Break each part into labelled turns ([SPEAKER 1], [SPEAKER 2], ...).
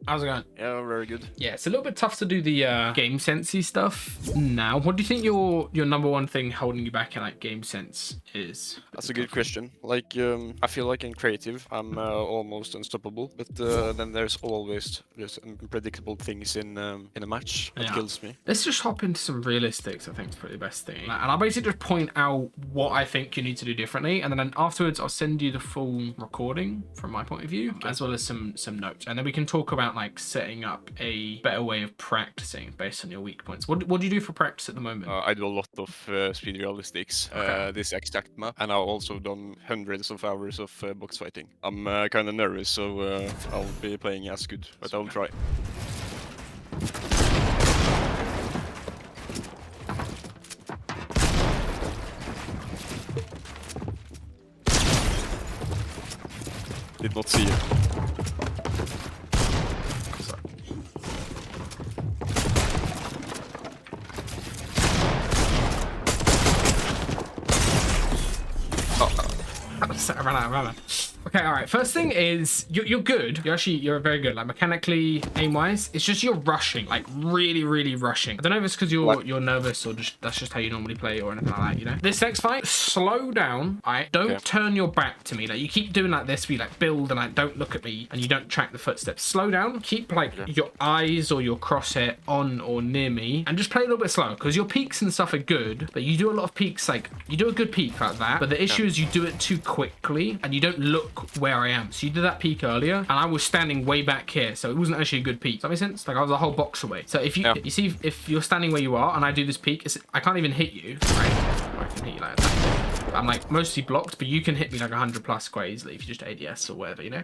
[SPEAKER 1] How's it going?
[SPEAKER 2] Yeah, very good.
[SPEAKER 1] Yeah, it's a little bit tough to do the game sensey stuff now. What do you think your number one thing holding you back in like game sense is?
[SPEAKER 2] That's a good question. Like, I feel like in creative, I'm almost unstoppable, but then there's always just unpredictable things in a match that kills me.
[SPEAKER 1] Let's just hop into some realistics. I think is probably the best thing. And I'll basically just point out what I think you need to do differently, and then afterwards I'll send you the full recording from my point of view, as well as some notes, and then we can talk about like setting up a better way of practicing based on your weak points. What do you do for practice at the moment?
[SPEAKER 2] I do a lot of speed realistics, this exact map, and I've also done hundreds of hours of box fighting. I'm kind of nervous, so I'll be playing as good, but I'll try. Did not see it.
[SPEAKER 1] I ran out. Okay, all right. First thing is you're good. You're very good. Like mechanically, aim-wise, it's just you're rushing, like really rushing. I don't know if it's because you're nervous or just that's just how you normally play or anything like that. You know. This next fight, slow down. Alright, don't turn your back to me. Like you keep doing like this. We like build and like don't look at me and you don't track the footsteps. Slow down. Keep like your eyes or your crosshair on or near me, and just play a little bit slower because your peaks and stuff are good, but you do a lot of peaks. Like you do a good peak like that, but the issue is you do it too quickly and you don't look where I am. So you did that peak earlier and I was standing way back here, so it wasn't actually a good peak. Does that make sense? Like I was a whole box away. So if you see if you're standing where you are and I do this peak, I can't even hit you, right? I can hit you like that. I'm like mostly blocked, but you can hit me like 100+ quite easily if you just ADS or whatever, you know.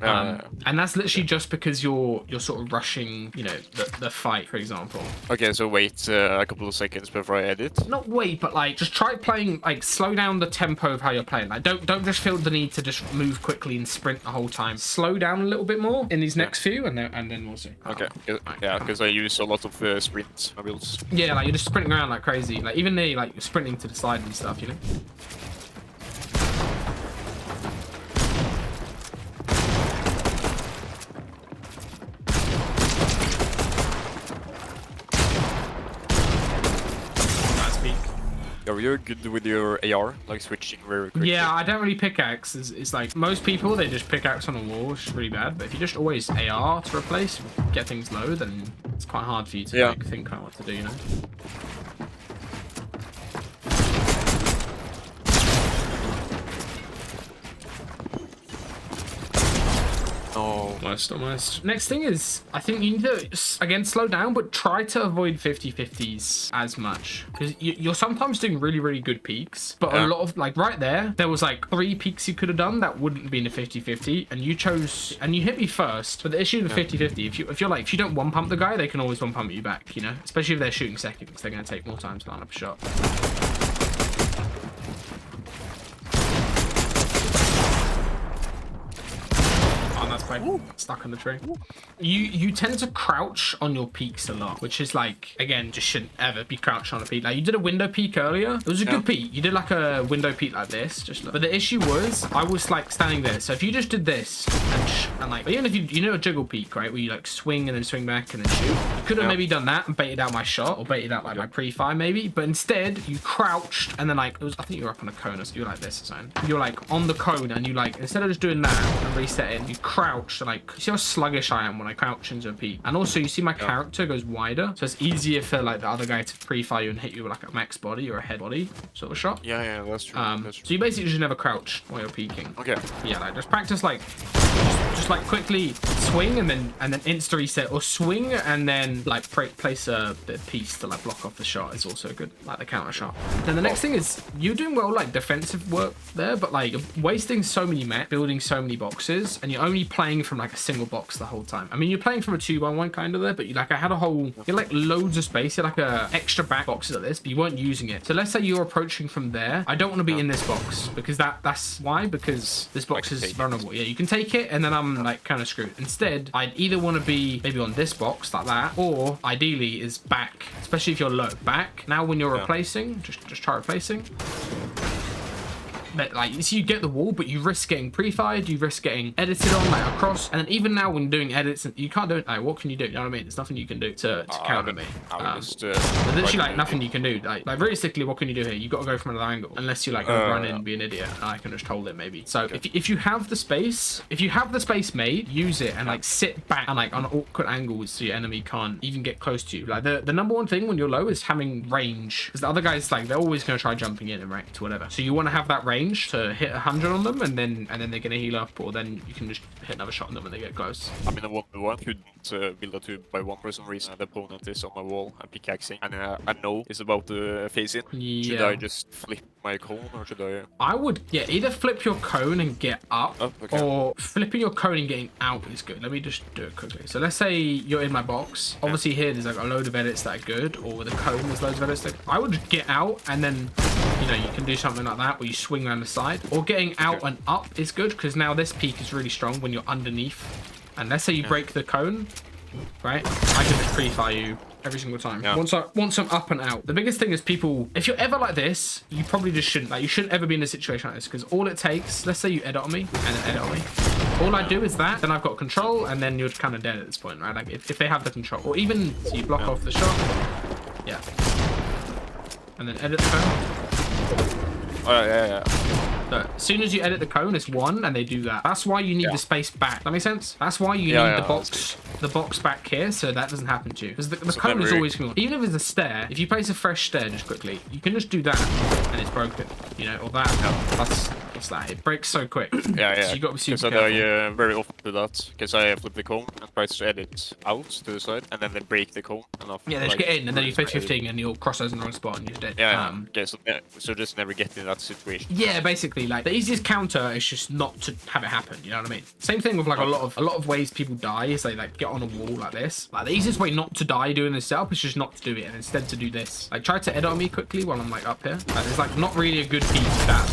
[SPEAKER 1] And that's literally just because you're sort of rushing, you know, the fight, for example.
[SPEAKER 2] Okay, so wait a couple of seconds before I edit.
[SPEAKER 1] Not wait, but like just try playing, like slow down the tempo of how you're playing. Like don't just feel the need to just move quickly and sprint the whole time. Slow down a little bit more in these next few, and then we'll see.
[SPEAKER 2] Okay, yeah, because I use a lot of sprint builds.
[SPEAKER 1] Yeah, like you're just sprinting around like crazy. Like even there, like you're sprinting to the side and stuff, you know.
[SPEAKER 2] You're good with your AR, like switching very quickly.
[SPEAKER 1] Yeah, I don't really pickaxe. It's like most people, they just pickaxe on a wall, which is really bad. But if you just always AR to replace, get things low, then it's quite hard for you to like, think about what to do, you know? Almost. Next thing is, I think you need to, again, slow down, but try to avoid 50-50s as much. Because you're sometimes doing really good peaks, but a lot of, like right there was like 3 peaks you could have done that wouldn't be in a 50-50, and you chose, and you hit me first. But the issue with 50-50, if you're like, if you don't one pump the guy, they can always one pump you back, you know? Especially if they're shooting seconds, they're going to take more time to line up a shot. Ooh, stuck on the tree. You tend to crouch on your peaks a lot, which is like, again, just shouldn't ever be crouched on a peak. Like you did a window peak earlier. It was a good peak. You did like a window peak like this, but the issue was I was like standing there. So if you just did this and like, even if you know a juggle peak, right, where you like swing and then swing back and then shoot, you could have maybe done that and baited out my shot or baited out like my pre-fire maybe, but instead you crouched and then like it was, I think you were up on a cone, so you were like this or something. You're like on the cone and you like, instead of just doing that and resetting, you crouch. So like, you see how sluggish I am when I crouch into a peak, and also you see my character goes wider, so it's easier for like the other guy to pre-fire you and hit you with like a max body or a head body sort of shot.
[SPEAKER 2] Yeah, that's true.
[SPEAKER 1] So you basically just never crouch while you're peeking.
[SPEAKER 2] Okay.
[SPEAKER 1] Yeah, like just practice like just like quickly swing and then insta reset, or swing and then like place a bit of piece to like block off the shot is also good, like the counter shot. Then the next thing is you're doing well like defensive work there, but like you're wasting so many mech, building so many boxes, and you're only playing from like a single box the whole time. I mean, you're playing from a 2-by-1 kind of there, but you like, I had a whole, you had like loads of space, you had like a extra back boxes like this, but you weren't using it. So let's say you're approaching from there. I don't want to be in this box because that's why, because this box is vulnerable. Yeah, you can take it and then I'm like kind of screwed. Instead, I'd either want to be maybe on this box like that, or ideally is back, especially if you're low back. Now when you're replacing, just try replacing. like, so you get the wall, but you risk getting pre-fired, you risk getting edited on, like, across. And then even now when doing edits, you can't do it. Like, what can you do? You know what I mean? There's nothing you can do to counter me.
[SPEAKER 2] Just,
[SPEAKER 1] there's literally, like, nothing you can do. Like realistically, what can you do here? You got to go from another angle, unless you, like, run in and be an idiot. And I can just hold it, maybe. So if you have the space, made, use it and, like, sit back and, like, on awkward angles so your enemy can't even get close to you. Like, the number one thing when you're low is having range, because the other guys, like, they're always going to try jumping in and ranked or whatever. So you want to have that range to hit 100 on them, and then they're going to heal up, or then you can just hit another shot on them when they get close.
[SPEAKER 2] I mean, a 1v1 couldn't build a 2x1 for some reason. The opponent is on my wall and pickaxing, and I know it's about to face it.
[SPEAKER 1] Yeah.
[SPEAKER 2] Should I just flip my cone, or should I?
[SPEAKER 1] I would, yeah, either flip your cone and get up, or flipping your cone and getting out is good. Let me just do it quickly. So let's say you're in my box. Obviously here there's, like, a load of edits that are good, or with a cone there's loads of edits that I would get out, and then, you know, you can do something like that where you swing around the side, or getting out and up is good, because now this peak is really strong when you're underneath. And let's say you break the cone, right? I can just pre-fire you every single time. Once I'm up and out. The biggest thing is people, if you're ever like this, you probably just shouldn't. Like, you shouldn't ever be in a situation like this, because all it takes, let's say you edit on me and then edit on me. All I do is that, then I've got control, and then you're kind of dead at this point, right? Like, if they have the control, or even so you block off the shot. Yeah. And then edit the cone.
[SPEAKER 2] Oh, yeah.
[SPEAKER 1] So, as soon as you edit the cone, it's 1, and they do that. That's why you need the space back. That makes sense? That's why you need the box back here, so that doesn't happen to you. Because the cone is always going on. Even if it's a stair, if you place a fresh stair just quickly, you can just do that, and it's broken. You know, or that. What's that? It breaks so quick.
[SPEAKER 2] Yeah.
[SPEAKER 1] So you got to be super
[SPEAKER 2] so
[SPEAKER 1] careful.
[SPEAKER 2] I very often do that, because I flip the cone and try to edit out to the side, and then they break the cone. And
[SPEAKER 1] Yeah, they just get in, and then you place 15, and you'll cross those in the wrong spot, and you're dead.
[SPEAKER 2] Okay, so just never get in that situation.
[SPEAKER 1] Yeah, basically, like, the easiest counter is just not to have it happen. You know what I mean? Same thing with, like, a lot of ways people die is they, like, get on a wall like this. Like, the easiest way not to die doing this setup is just not to do it, and instead to do this. Like, try to edit on me quickly while I'm, like, up here. Like, there's, like, not really a good piece that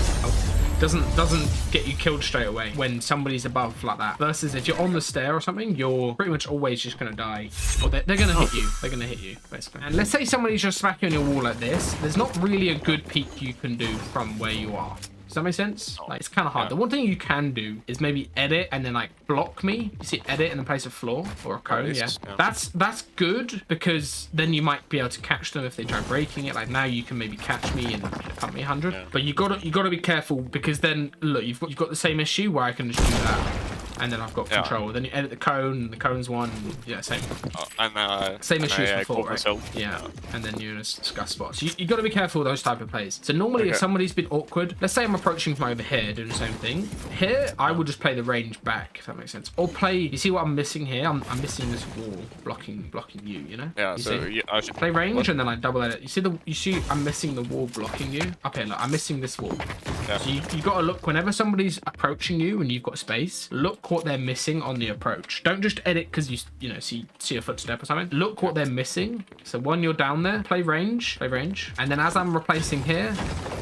[SPEAKER 1] doesn't get you killed straight away when somebody's above like that. Versus if you're on the stair or something, you're pretty much always just gonna die, or they're gonna hit you. They're gonna hit you basically. And let's say somebody's just smacking on your wall like this. There's not really a good peek you can do from where you are. Does that make sense? Like, it's kind of hard. The one thing you can do is maybe edit and then, like, block me. You see, edit and then place a floor or a cone. That's good, because then you might be able to catch them if they try breaking it. Like, now you can maybe catch me and pump me 100. But you gotta be careful, because then look, you've got the same issue where I can just do that. And then I've got control. Then you edit the cone, and the cone's 1. Yeah, same. Same issue as before, right? Yeah. And then you're in a scuff spot. So you got to be careful with those type of plays. So normally, if somebody's been awkward, let's say I'm approaching from over here, doing the same thing. Here, I would just play the range back, if that makes sense. Or play. You see what I'm missing here? I'm missing this wall blocking you. You know?
[SPEAKER 2] Yeah. I should
[SPEAKER 1] play range, and then I double edit. You see I'm missing the wall blocking you. Okay, look, I'm missing this wall. Yeah. So you got to look whenever somebody's approaching you and you've got space. Look what they're missing on the approach. Don't just edit because you know see a footstep or something. Look what they're missing. So when you're down there, play range, and then as I'm replacing here,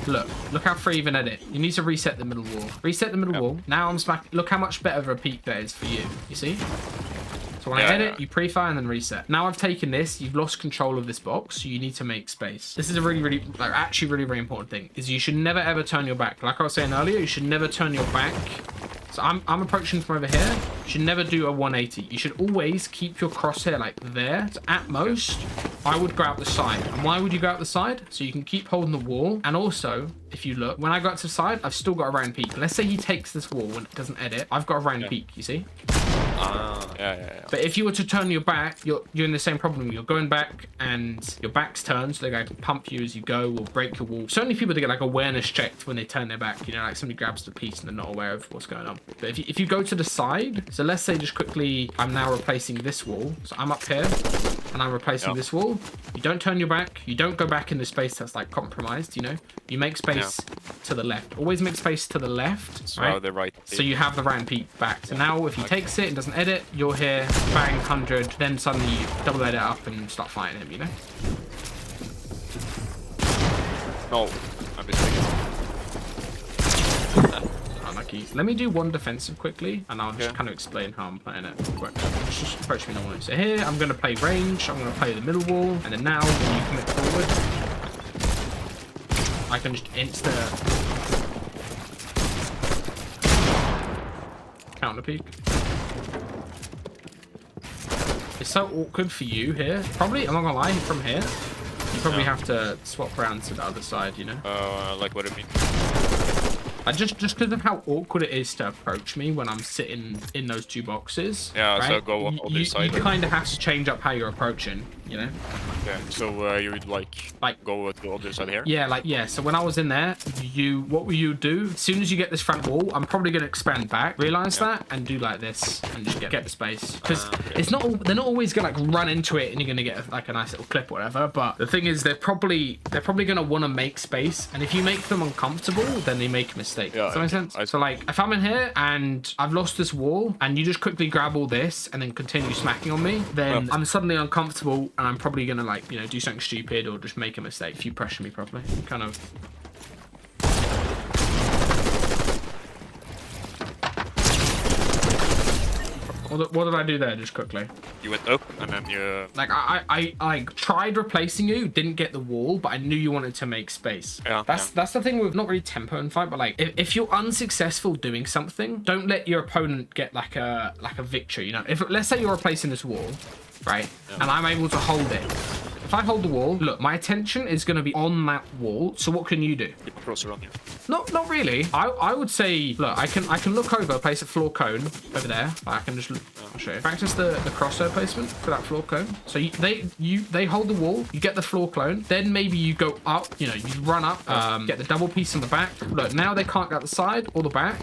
[SPEAKER 1] look how free of an edit. You need to reset the middle wall. Reset the middle wall. Now I'm smacking. Look how much better of a peak that is for you. You see? So when I edit, you pre-fire and then reset. Now I've taken this, you've lost control of this box, so you need to make space. This is a really, actually really, very important thing, is you should never ever turn your back. Like I was saying earlier, you should never turn your back. So I'm approaching from over here. You should never do a 180. You should always keep your crosshair like there. So at most, I would go out the side. And why would you go out the side? So you can keep holding the wall. And also, if you look, when I go out to the side, I've still got a round peak. Let's say he takes this wall when it doesn't edit. I've got a round peak, you see? But if you were to turn your back, you're in the same problem. You're going back and your back's turned, so they're going to pump you as you go or break your wall. So only people that get like awareness checked when they turn their back, you know, like somebody grabs the piece and they're not aware of what's going on. But if you go to the side, so let's say just quickly, I'm now replacing this wall. So I'm up here and I'm replacing this wall. You don't turn your back. You don't go back in the space that's like compromised, you know. You make space to the left. Always make space to the left,
[SPEAKER 2] so
[SPEAKER 1] right?
[SPEAKER 2] The right.
[SPEAKER 1] So you have the round peak back. So now if he takes it and doesn't edit, you're here, bang, 100, then suddenly you double edit up and start fighting him, you know?
[SPEAKER 2] No, I'm mistaken.
[SPEAKER 1] Unlucky. Let me do one defensive quickly, and I'll just kind of explain how I'm playing it. Just approach me normally. So here, I'm going to play range, I'm going to play the middle wall, and then now, when you commit forward, I can just insta counter peek. It's so awkward for you here. Probably, I'm not gonna lie, from here, you probably have to swap around to the other side, you know?
[SPEAKER 2] Like what do you mean?
[SPEAKER 1] Just because of how awkward it is to approach me when I'm sitting in those two boxes.
[SPEAKER 2] Yeah,
[SPEAKER 1] right?
[SPEAKER 2] so go on the side.
[SPEAKER 1] You kind of have to change up how you're approaching, you know?
[SPEAKER 2] Okay, so you would like go to the other side here?
[SPEAKER 1] Yeah, so when I was in there, what will you do? As soon as you get this front wall, I'm probably going to expand back, realize that, and do like this, and just get the space. Because it's not, they're not always going to like run into it and you're going to get like a nice little clip or whatever, but the thing is they're probably going to want to make space, and if you make them uncomfortable, then they make a mistake. Yeah, does that make sense? So like, if I'm in here and I've lost this wall, and you just quickly grab all this and then continue smacking on me, then I'm suddenly uncomfortable, and I'm probably going to like, you know, do something stupid or just make a mistake if you pressure me properly. Kind of. What did I do there, just quickly?
[SPEAKER 2] You went up, and then you...
[SPEAKER 1] Like, I tried replacing you, didn't get the wall, but I knew you wanted to make space.
[SPEAKER 2] Yeah.
[SPEAKER 1] That's the thing with not really tempo and fight, but like, if you're unsuccessful doing something, don't let your opponent get like a victory, you know? If, let's say you're replacing this wall, right? Yeah. And I'm able to hold it. If I hold the wall, look, my attention is going to be on that wall. So what can you do?
[SPEAKER 2] You cross around you.
[SPEAKER 1] Not really. I would say, look, I can look over, place a floor cone over there. I can just I'll show you. Practice the crossover placement for that floor cone. So they hold the wall, you get the floor cone, then maybe you go up, you know, you run up, get the double piece on the back. Look, now they can't get the side or the back,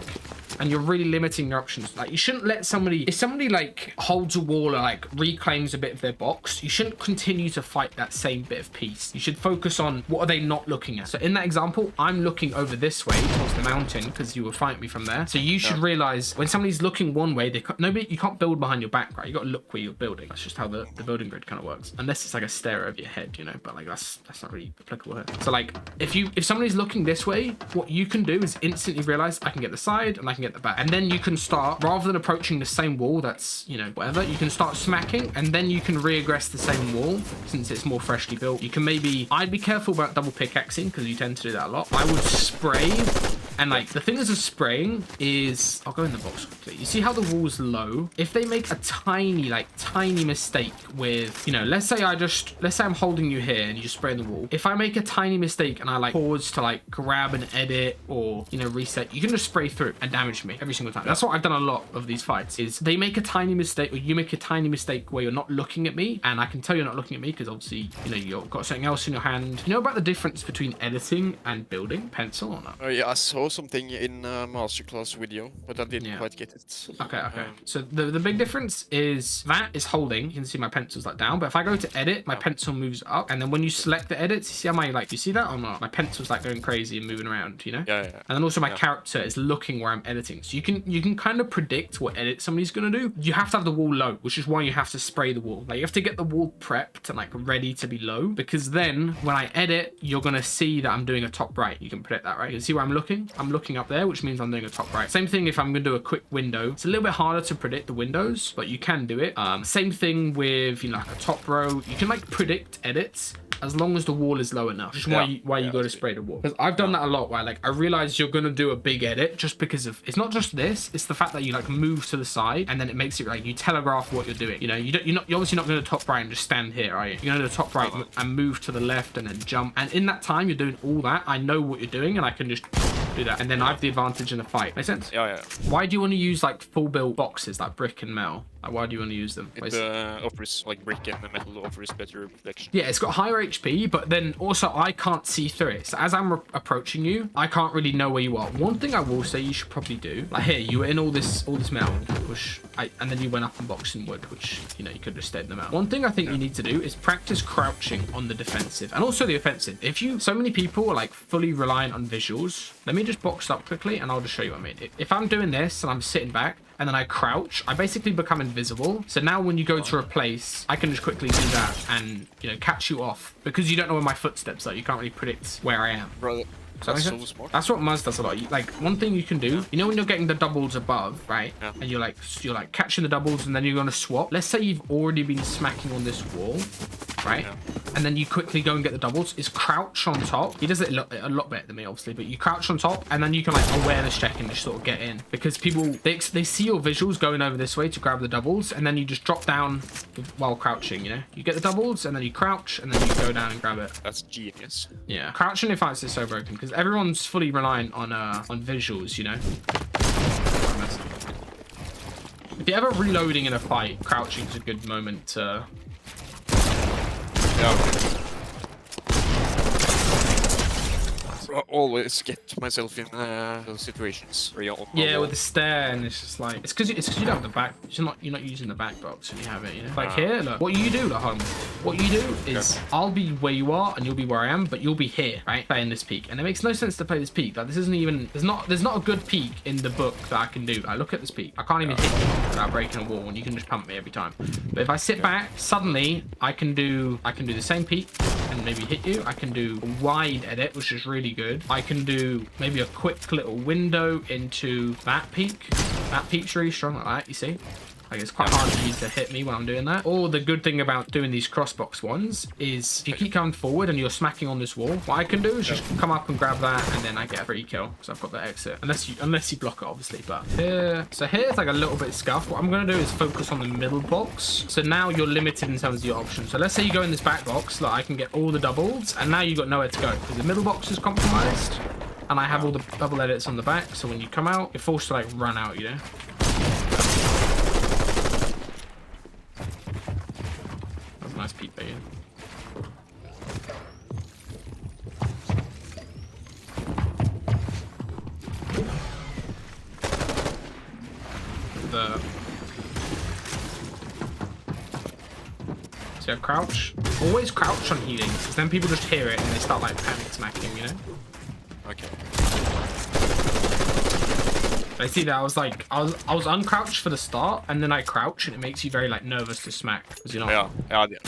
[SPEAKER 1] and you're really limiting your options. Like, you shouldn't let somebody, if somebody like holds a wall or like reclaims a bit of their box, you shouldn't continue to fight that same bit of piece. You should focus on what are they not looking at. So in that example, I'm looking over this way towards the mountain because you will fight me from there. So you should realize when somebody's looking one way, you can't build behind your back, right? You got to look where you're building. That's just how the building grid kind of works. Unless it's like a stair over your head, you know, but like that's not really applicable here. So like if somebody's looking this way, what you can do is instantly realize I can get the side and I can get the back. And then you can start, rather than approaching the same wall that's, you know, whatever, you can start smacking, and then you can reaggress the same wall since it's more freshly built. You can maybe, I'd be careful about double pickaxing because you tend to do that a lot. I would spray, and like the thing is of spraying is, I'll go in the box quickly. You see how the wall's low? If they make a tiny mistake with, you know, let's say I'm holding you here and you just spray in the wall. If I make a tiny mistake and I like pause to like grab and edit or, you know, reset, you can just spray through and damage me every single time. That's what I've done a lot of these fights, is they make a tiny mistake or you make a tiny mistake where you're not looking at me, and I can tell you're not looking at me because obviously, you know, you've got something else in your hand. You know about the difference between editing and building pencil or not?
[SPEAKER 2] Yeah, I saw something in masterclass video, but I didn't quite get it.
[SPEAKER 1] Okay. So the big difference is that is holding. You can see my pencil's like down, but if I go to edit, my pencil moves up, and then when you select the edits, you see how you see that or not? My pencil's like going crazy and moving around, you know?
[SPEAKER 2] Yeah.
[SPEAKER 1] And then also my character is looking where I'm editing. So you can kind of predict what edit somebody's gonna do. You have to have the wall low, which is why you have to spray the wall. Like, you have to get the wall prepped and like ready to be low, because then when I edit, you're gonna see that I'm doing a top right. You can predict that, right? You can see where I'm looking? I'm looking up there, which means I'm doing a top right. Same thing if I'm gonna do a quick window. It's a little bit harder to predict the windows, but you can do it. Same thing with, you know, like a top row. You can like predict edits as long as the wall is low enough. Which is why you got to spray the wall. Because I've done that a lot, where like I realize you're gonna do a big edit just because of, it's not just this, it's the fact that you like move to the side, and then it makes it like you telegraph what you're doing. You know, you're obviously not going to top right and just stand here, are you? You're going to top right and move to the left and then jump. And in that time you're doing all that, I know what you're doing and I can just do that, and then I have the advantage in the fight. Make sense?
[SPEAKER 2] Yeah.
[SPEAKER 1] Why do you want to use like full built boxes like brick and metal? Like, why do you want to use them?
[SPEAKER 2] It offers, like, brick and metal offers better protection.
[SPEAKER 1] Yeah, it's got higher HP, but then also I can't see through it. So as I'm approaching you, I can't really know where you are. One thing I will say you should probably do, like here, you were in all this metal, and then you went up and boxed in wood, which, you know, you could have stayed in the metal. One thing I think you need to do is practice crouching on the defensive and also the offensive. So many people are like fully reliant on visuals. Let me just box up quickly and I'll just show you what I mean. If I'm doing this and I'm sitting back and then I crouch, I basically become invisible. So now when you go to replace, I can just quickly do that and, you know, catch you off, because you don't know where my footsteps are. You can't really predict where I am.
[SPEAKER 2] Brother. That's so smart.
[SPEAKER 1] That's what Muzz does a lot. Like, one thing you can do, you know, when you're getting the doubles above, right? Yeah. And you're like catching the doubles and then you're going to swap. Let's say you've already been smacking on this wall. right?
[SPEAKER 2] Yeah.
[SPEAKER 1] And then you quickly go and get the doubles, is crouch on top. He does it a lot better than me, obviously, but you crouch on top, and then you can like awareness check and just sort of get in. Because people, they see your visuals going over this way to grab the doubles, and then you just drop down while crouching, you know? You get the doubles, and then you crouch, and then you go down and grab it.
[SPEAKER 2] That's genius.
[SPEAKER 1] Yeah. Crouching in fights is so broken, because everyone's fully reliant on visuals, you know? If you're ever reloading in a fight, crouching is a good moment to...
[SPEAKER 2] Yeah. I always get myself in those situations where you're on
[SPEAKER 1] yeah, with the stair, and it's just like it's because you don't have the back. You're not using the back box when you have it. You know, like here, look. What you do at home? What you do is I'll be where you are, and you'll be where I am, but you'll be here, right? Playing this peak, and it makes no sense to play this peak. Like this isn't even. There's not a good peak in the book that I can do. Like look at this peak. I can't even hit you without breaking a wall, and you can just pump me every time. But if I sit back, suddenly I can do the same peak and maybe hit you. I can do a wide edit, which is really good. I can do maybe a quick little window into that peak. That peak's really strong like that, you see? Like it's quite hard for you to hit me when I'm doing that. Or the good thing about doing these crossbox ones is if you keep coming forward and you're smacking on this wall, what I can do is just come up and grab that, and then I get a free kill because I've got the exit. Unless you block it, obviously. But here's like a little bit scuffed. What I'm gonna do is focus on the middle box. So now you're limited in terms of your options. So let's say you go in this back box, like I can get all the doubles, and now you've got nowhere to go because the middle box is compromised, and I have all the double edits on the back. So when you come out, you're forced to like run out, you know. Nice peek there. So crouch. Always crouch on healing, because then people just hear it and they start like panic smacking, you know?
[SPEAKER 2] Okay.
[SPEAKER 1] I see that I was uncrouched for the start, and then I crouch, and it makes you very like nervous to smack because you're not.
[SPEAKER 2] Yeah, I did.